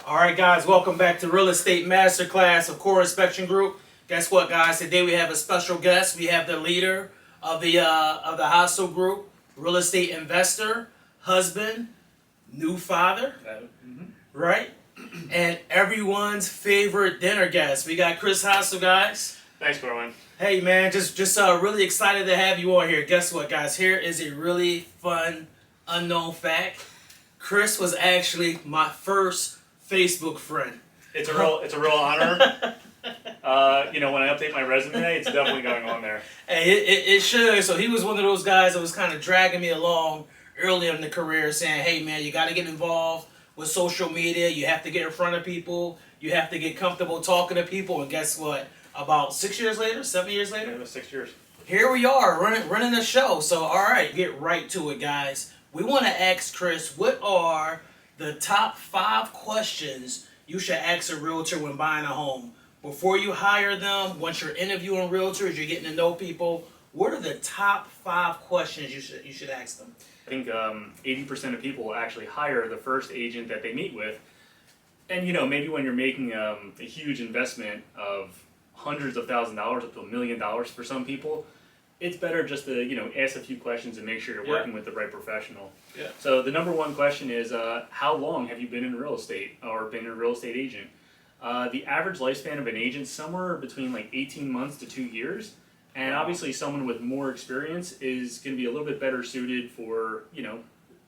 All right, guys, welcome back to Real Estate Masterclass of Core Inspection Group. Guess what, guys? Today we have a special guest. We have the leader of the Hvostal Group, real estate investor, husband, new father, right? And everyone's favorite dinner guest. We got Chris Hvostal, guys. Thanks, Corwin. Hey, man, just really excited to have you on here. Guess what, guys? Here is a really fun, unknown fact. Chris was actually my first Facebook friend. It's a real honor. When I update my resume, it's definitely going on there. Hey, it should. So he was one of those guys that was kind of dragging me along early in the career, saying, "Hey, man, you got to get involved with social media. You have to get in front of people. You have to get comfortable talking to people." And guess what? About 7 years later, It was 6 years. here we are running the show. So, all right, get right to it, guys. We want to ask Chris, what are the top 5 questions you should ask a realtor when buying a home? Before you hire them, once you're interviewing realtors, you're getting to know people, what are the top 5 questions you should ask them? I think 80% of people actually hire the first agent that they meet with. And, maybe when you're making a huge investment of hundreds of thousands of dollars, up to $1 million for some people, it's better just to, ask a few questions and make sure you're working with the right professional. Yeah. So the number one question is, how long have you been in real estate or been a real estate agent? The average lifespan of an agent is somewhere between like 18 months to 2 years. And obviously someone with more experience is going to be a little bit better suited for,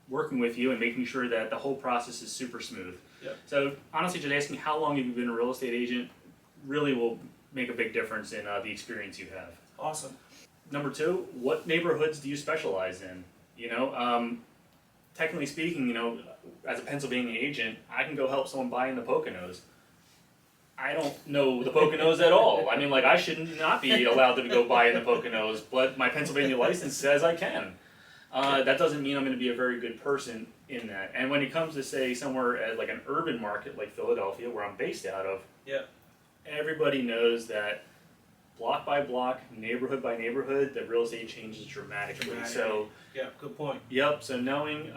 working with you and making sure that the whole process is super smooth. Yeah. So honestly, just asking how long have you been a real estate agent really will make a big difference in the experience you have. Awesome. Number 2, what neighborhoods do you specialize in? Technically speaking, as a Pennsylvania agent, I can go help someone buy in the Poconos. I don't know the Poconos at all. I mean, I should not be allowed to go buy in the Poconos, but my Pennsylvania license says I can. That doesn't mean I'm going to be a very good person in that. And when it comes to, say, somewhere at like an urban market like Philadelphia, where I'm based out of, everybody knows that block by block, neighborhood by neighborhood, the real estate changes dramatically. So, yeah, good point. Yep. So knowing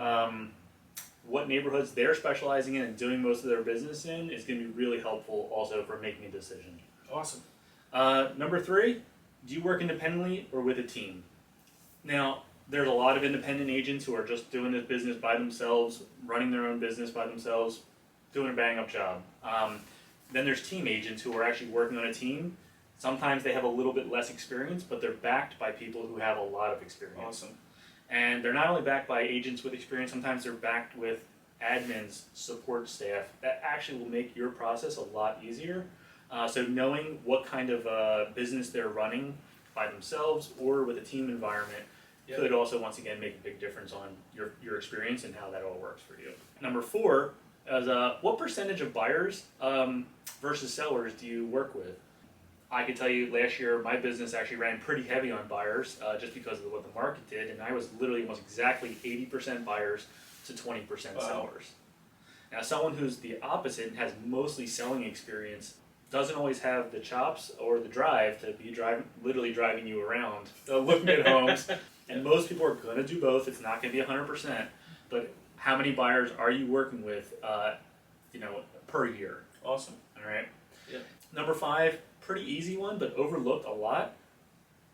what neighborhoods they're specializing in and doing most of their business in is going to be really helpful also for making a decision. Awesome. Number 3, do you work independently or with a team? Now, there's a lot of independent agents who are just doing this business by themselves, running their own business by themselves, doing a bang-up job. Then there's team agents who are actually working on a team. Sometimes they have a little bit less experience, but they're backed by people who have a lot of experience. Awesome. And they're not only backed by agents with experience, sometimes they're backed with admins, support staff. That actually will make your process a lot easier. So knowing what kind of business they're running by themselves or with a team environment could also, once again, make a big difference on your experience and how that all works for you. Number 4 is what percentage of buyers versus sellers do you work with? I can tell you last year my business actually ran pretty heavy on buyers just because of what the market did, and I was literally almost exactly 80% buyers to 20% sellers. Now someone who's the opposite and has mostly selling experience doesn't always have the chops or the drive to be literally driving you around, looking at homes, and most people are going to do both. It's not going to be 100%, but how many buyers are you working with per year? Awesome. All right. Yeah. Number 5, pretty easy one, but overlooked a lot.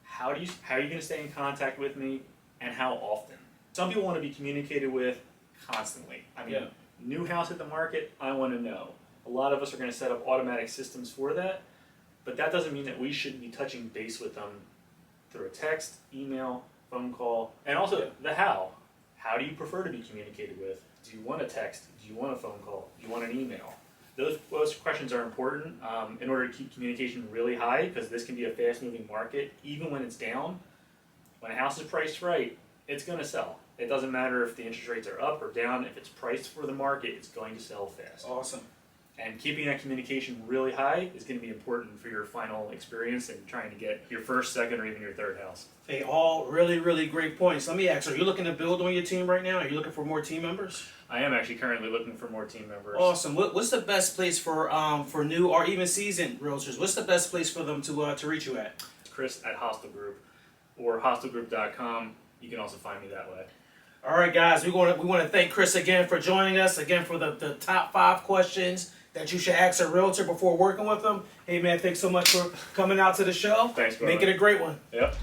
How are you going to stay in contact with me, and how often? Some people want to be communicated with constantly. I mean, new house at the market, I want to know. A lot of us are going to set up automatic systems for that, but that doesn't mean that we shouldn't be touching base with them through a text, email, phone call, and also the how. How do you prefer to be communicated with? Do you want a text? Do you want a phone call? Do you want an email? Those questions are important in order to keep communication really high, because this can be a fast-moving market. Even when it's down, when a house is priced right, it's going to sell. It doesn't matter if the interest rates are up or down. If it's priced for the market, it's going to sell fast. Awesome. And keeping that communication really high is going to be important for your final experience and trying to get your first, second, or even your third house. Hey, all really, really great points. Let me ask, are you looking to build on your team right now? Are you looking for more team members? I am actually currently looking for more team members. Awesome. What's the best place for new or even seasoned realtors? What's the best place for them to reach you at? Chris at Hvostal Group or hvostalgroup.com. You can also find me that way. All right, guys, we want to thank Chris again for joining us again for the top 5 questions that you should ask a realtor before working with them. Hey man, thanks so much for coming out to the show. Thanks, Make brother. it a great one. Yep.